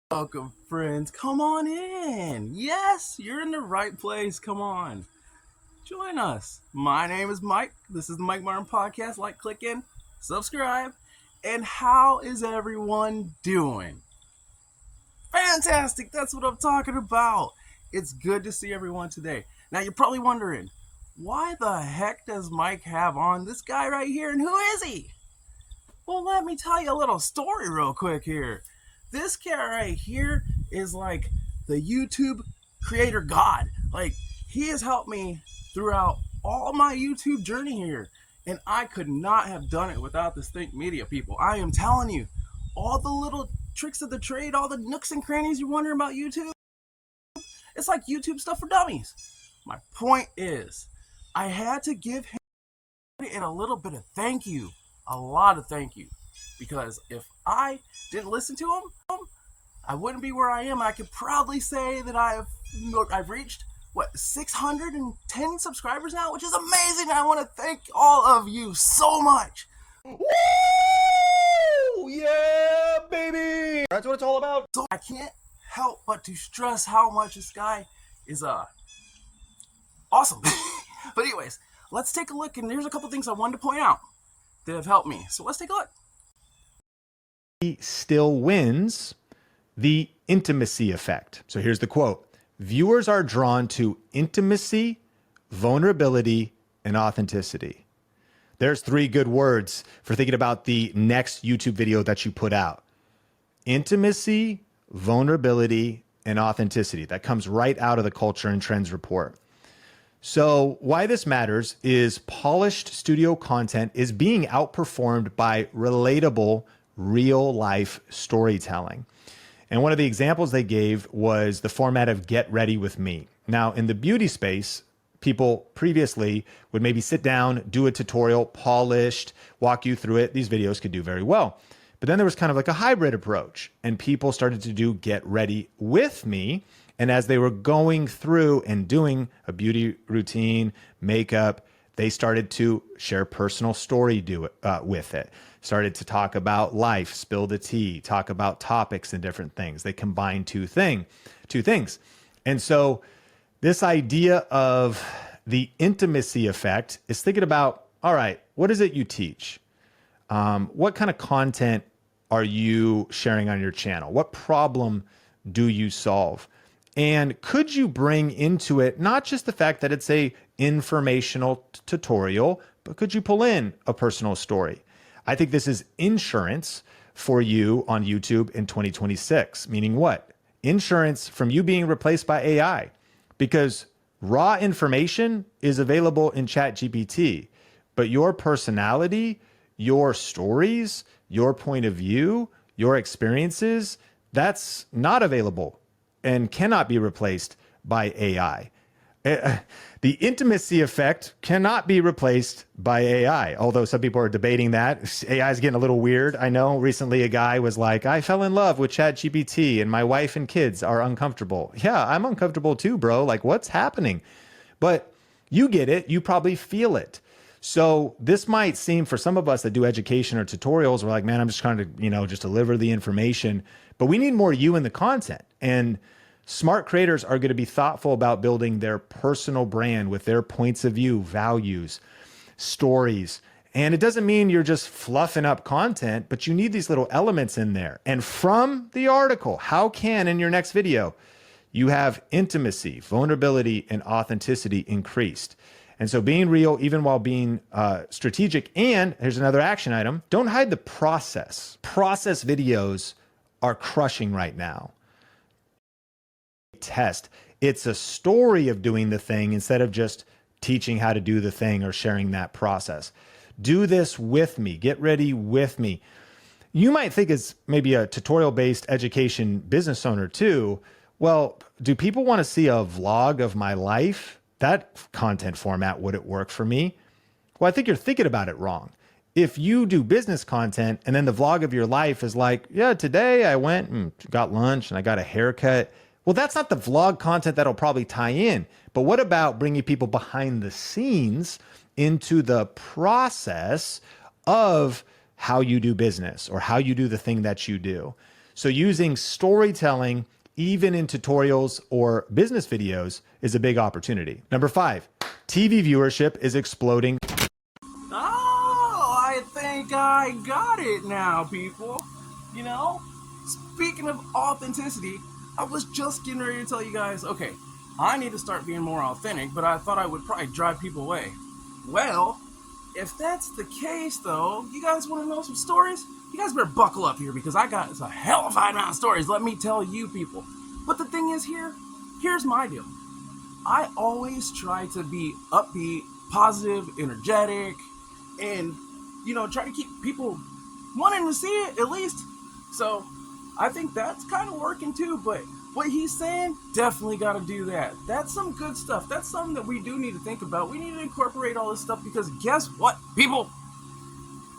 Welcome, friends. Come on in. Yes, you're in the right place. Come on. Join us. My name is Mike. This is the Mike Martin Podcast. Like, click in, subscribe. And how is everyone doing? Fantastic. That's what I'm talking about. It's good to see everyone today. Now, you're probably wondering, why the heck does Mike have on this guy right here, and who is he? Well, let me tell you a little story real quick here. This guy right here is like the YouTube creator god. Like, he has helped me throughout all my YouTube journey here. And I could not have done it without the Think Media people. I am telling you, all the little tricks of the trade, all the nooks and crannies you're wondering about YouTube, it's like YouTube stuff for dummies. My point is, I had to give him and a little bit of thank you, a lot of thank you, because if I didn't listen to him, I wouldn't be where I am. I could proudly say that I've reached 610 subscribers now, which is amazing. I want to thank all of you so much. Woo! Yeah, baby! That's what it's all about. So I can't help but to stress how much this guy is awesome. But anyways, let's take a look, and there's a couple things I wanted to point out that have helped me. So let's take a look. He still wins the intimacy effect. So here's the quote. Viewers are drawn to intimacy, vulnerability, and authenticity. There's three good words for thinking about the next YouTube video that you put out. Intimacy, vulnerability, and authenticity. That comes right out of the Culture and Trends report. So why this matters is polished studio content is being outperformed by relatable, real life storytelling. And one of the examples they gave was the format of Get Ready With Me. Now, in the beauty space, people previously would maybe sit down, do a tutorial, polished, walk you through it. These videos could do very well. But then there was kind of like a hybrid approach, and people started to do Get Ready With Me. And as they were going through and doing a beauty routine, makeup, they started to share personal story with it. Started to talk about life, spill the tea, talk about topics and different things. They combined two things. And so this idea of the intimacy effect is thinking about, all right, what is it you teach? What kind of content are you sharing on your channel? What problem do you solve? And could you bring into it not just the fact that it's a informational tutorial, but could you pull in a personal story? I think this is insurance for you on YouTube in 2026, meaning what? Insurance from you being replaced by AI, because raw information is available in ChatGPT, but your personality, your stories, your point of view, your experiences, that's not available and cannot be replaced by AI. The intimacy effect cannot be replaced by AI, although some people are debating that. AI is getting a little weird. I know recently a guy was like, I fell in love with ChatGPT and my wife and kids are uncomfortable. Yeah, I'm uncomfortable too, bro. Like, what's happening? But you get it. You probably feel it. So this might seem for some of us that do education or tutorials, we're like, man, I'm just trying to, just deliver the information. But we need more you in the content. And smart creators are going to be thoughtful about building their personal brand with their points of view, values, stories. And it doesn't mean you're just fluffing up content, but you need these little elements in there. And from the article, how can in your next video, you have intimacy, vulnerability, and authenticity increased? And so being real, even while being strategic, and here's another action item, don't hide the process. Process videos are crushing right now. Test. It's a story of doing the thing instead of just teaching how to do the thing or sharing that process. Do this with me. Get ready with me. You might think it's maybe a tutorial-based education business owner too. Well, do people want to see a vlog of my life? That content format wouldn't work for me. Well, I think you're thinking about it wrong. If you do business content and then the vlog of your life is like, yeah, today I went and got lunch and I got a haircut. Well, that's not the vlog content that'll probably tie in. But what about bringing people behind the scenes into the process of how you do business or how you do the thing that you do? So using storytelling even in tutorials or business videos is a big opportunity. Number 5, TV viewership is exploding. Oh, I think I got it now, people. You know, speaking of authenticity, I was just getting ready to tell you guys, okay, I need to start being more authentic, but I thought I would probably drive people away. Well, if that's the case, though, you guys want to know some stories? You guys better buckle up here because I got a hellified amount of stories, let me tell you people. But the thing is here's my deal. I always try to be upbeat, positive, energetic, and, you know, try to keep people wanting to see it at least. So I think that's kind of working too, but what he's saying, definitely got to do that. That's some good stuff. That's something that we do need to think about. We need to incorporate all this stuff because guess what, people?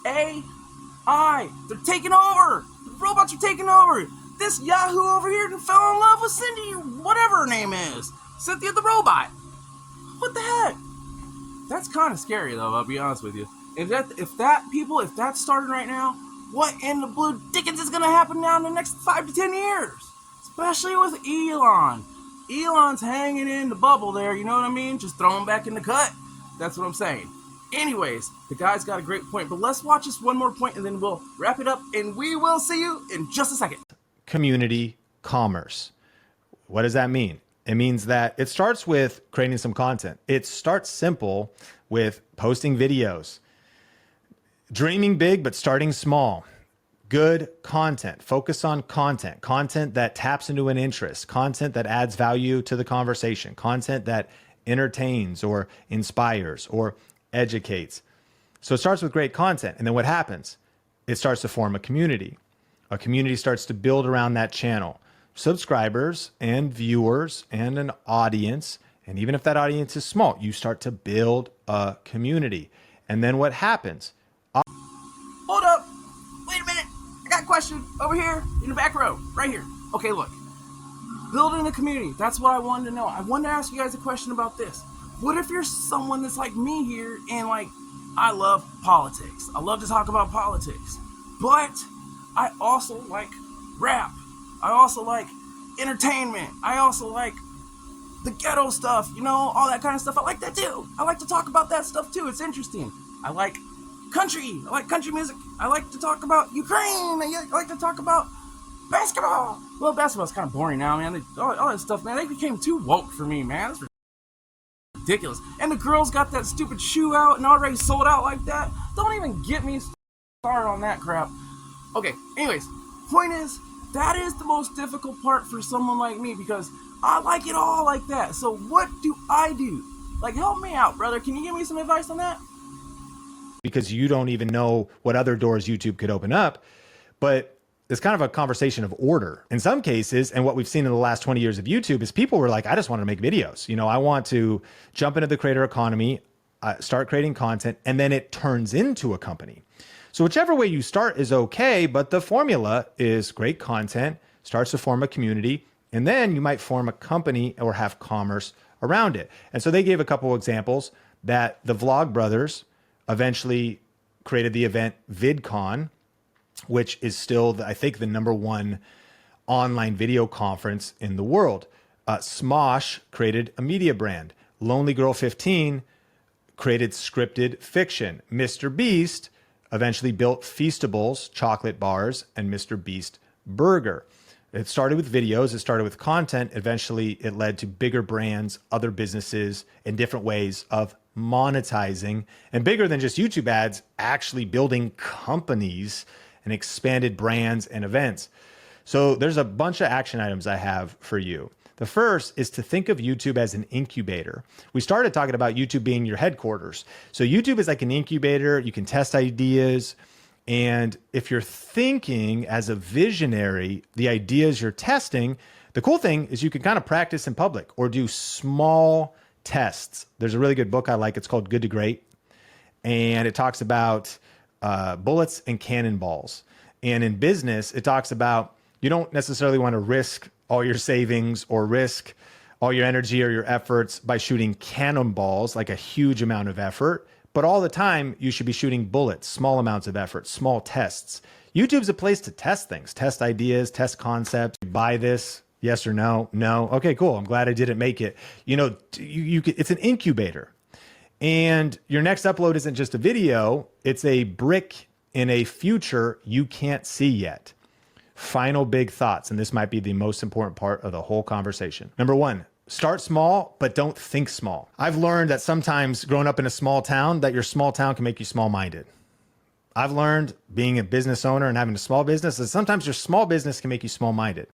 AI, they're taking over. The robots are taking over. This Yahoo over here fell in love with Cindy, whatever her name is. Cynthia the robot. What the heck? That's kind of scary though, I'll be honest with you. If that's starting right now, what in the blue dickens is going to happen now in the next 5 to 10 years? Especially with Elon. Elon's hanging in the bubble there, you know what I mean? Just throw him back in the cut. That's what I'm saying. Anyways, the guy's got a great point, but let's watch this one more point and then we'll wrap it up and we will see you in just a second. Community commerce. What does that mean? It means that it starts with creating some content. It starts simple with posting videos, dreaming big, but starting small. Good content. Focus on content. Content that taps into an interest. Content that adds value to the conversation. Content that entertains or inspires or educates. So it starts with great content. And then what happens? It starts to form a community. A community starts to build around that channel. Subscribers and viewers and an audience. And even if that audience is small, you start to build a community. And then what happens? Hold up. Wait a minute. I got a question over here in the back row. Right here. Okay, look. Building a community. That's what I wanted to know. I wanted to ask you guys a question about this. What if you're someone that's like me here and like, I love politics. I love to talk about politics. But I also like rap. I also like entertainment. I also like the ghetto stuff, you know, all that kind of stuff. I like that too. I like to talk about that stuff too. It's interesting. I like country. I like country music. I like to talk about Ukraine. I like to talk about basketball. Well, basketball's kind of boring now, man. All that stuff, man. They became too woke for me, man. That's ridiculous. And the girls got that stupid shoe out and already sold out like that. Don't even get me started on that crap. Okay, anyways, point is, that is the most difficult part for someone like me because I like it all like that. So what do I do? Like, help me out, brother. Can you give me some advice on that? Because you don't even know what other doors YouTube could open up. But it's kind of a conversation of order. In some cases, and what we've seen in the last 20 years of YouTube is people were like, I just want to make videos. You know, I want to jump into the creator economy, start creating content, and then it turns into a company. So whichever way you start is okay, but the formula is great content, starts to form a community, and then you might form a company or have commerce around it. And so they gave a couple examples that the Vlogbrothers eventually created the event VidCon, which is still, I think, the #1 online video conference in the world. Smosh created a media brand. Lonely Girl 15 created scripted fiction. Mr. Beast eventually built Feastables, chocolate bars, and Mr. Beast Burger. It started with videos, it started with content. Eventually, it led to bigger brands, other businesses, and different ways of monetizing. And bigger than just YouTube ads, actually building companies and expanded brands and events. So there's a bunch of action items I have for you. The first is to think of YouTube as an incubator. We started talking about YouTube being your headquarters. So YouTube is like an incubator. You can test ideas. And if you're thinking as a visionary, the ideas you're testing, the cool thing is you can kind of practice in public or do small tests. There's a really good book I like. It's called Good to Great. And it talks about bullets and cannonballs. And in business, it talks about you don't necessarily want to risk all your savings or risk all your energy or your efforts by shooting cannonballs, like a huge amount of effort. But all the time, you should be shooting bullets, small amounts of effort, small tests. YouTube's a place to test things, test ideas, test concepts. Buy this, yes or no? No. Okay, cool. I'm glad I didn't make it. You know, it's an incubator. And your next upload isn't just a video, it's a brick in a future you can't see yet. Final big thoughts, and this might be the most important part of the whole conversation. Number one, start small, but don't think small. I've learned that sometimes growing up in a small town, that your small town can make you small-minded. I've learned being a business owner and having a small business that sometimes your small business can make you small-minded.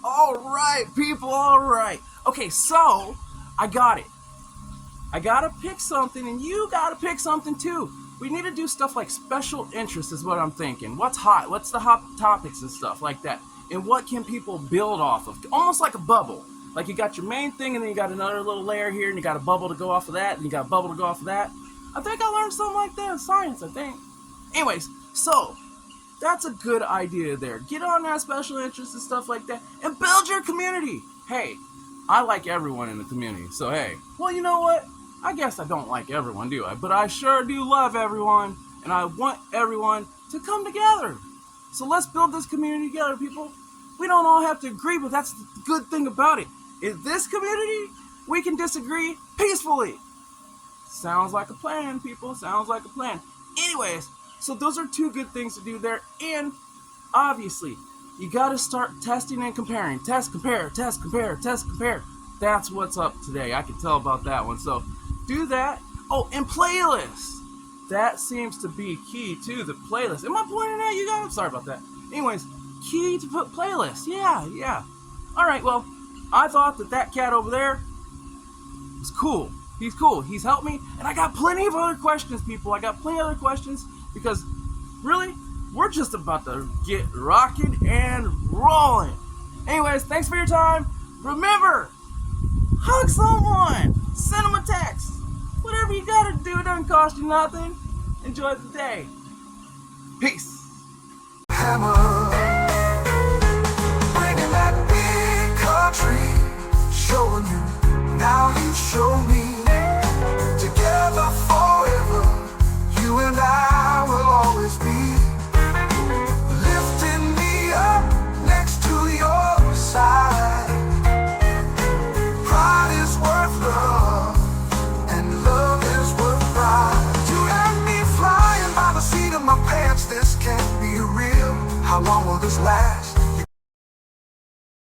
All right, people, all right. Okay, so I got it. I gotta pick something, and you gotta pick something too. We need to do stuff like special interest is what I'm thinking. What's hot? What's the hot topics and stuff like that? And what can people build off of? Almost like a bubble. Like you got your main thing, and then you got another little layer here, and you got a bubble to go off of that, and you got a bubble to go off of that. I think I learned something like that in science, I think. Anyways, so that's a good idea there. Get on that special interest and stuff like that, and build your community. Hey, I like everyone in the community, so hey. Well, you know what? I guess I don't like everyone, do I? But I sure do love everyone, and I want everyone to come together. So let's build this community together, people. We don't all have to agree, but that's the good thing about it. In this community, we can disagree peacefully. Sounds like a plan, people. Sounds like a plan. Anyways, so those are two good things to do there. And obviously, you got to start testing and comparing. Test, compare, test, compare, test, compare. That's what's up today. I can tell about that one. So do that. Oh, and playlists. That seems to be key to the playlist. Am I pointing at you guys? Sorry about that. Anyways, key to put playlists. Yeah. All right, well, I thought that cat over there was cool. He's cool. He's helped me. And I got plenty of other questions, people. I got plenty of other questions because, really, we're just about to get rocking and rolling. Anyways, thanks for your time. Remember, hug someone. Send them a text. Whatever you gotta do, it doesn't cost you nothing. Enjoy the day. Peace. Hammer, bringing that big country, showing you, now you show me. Together forever, you and I will always be. Lifting me up next to your side. Pride is worth love, and love is worth pride. You and me flying by the seat of my pants, this can't be real. How long will this last?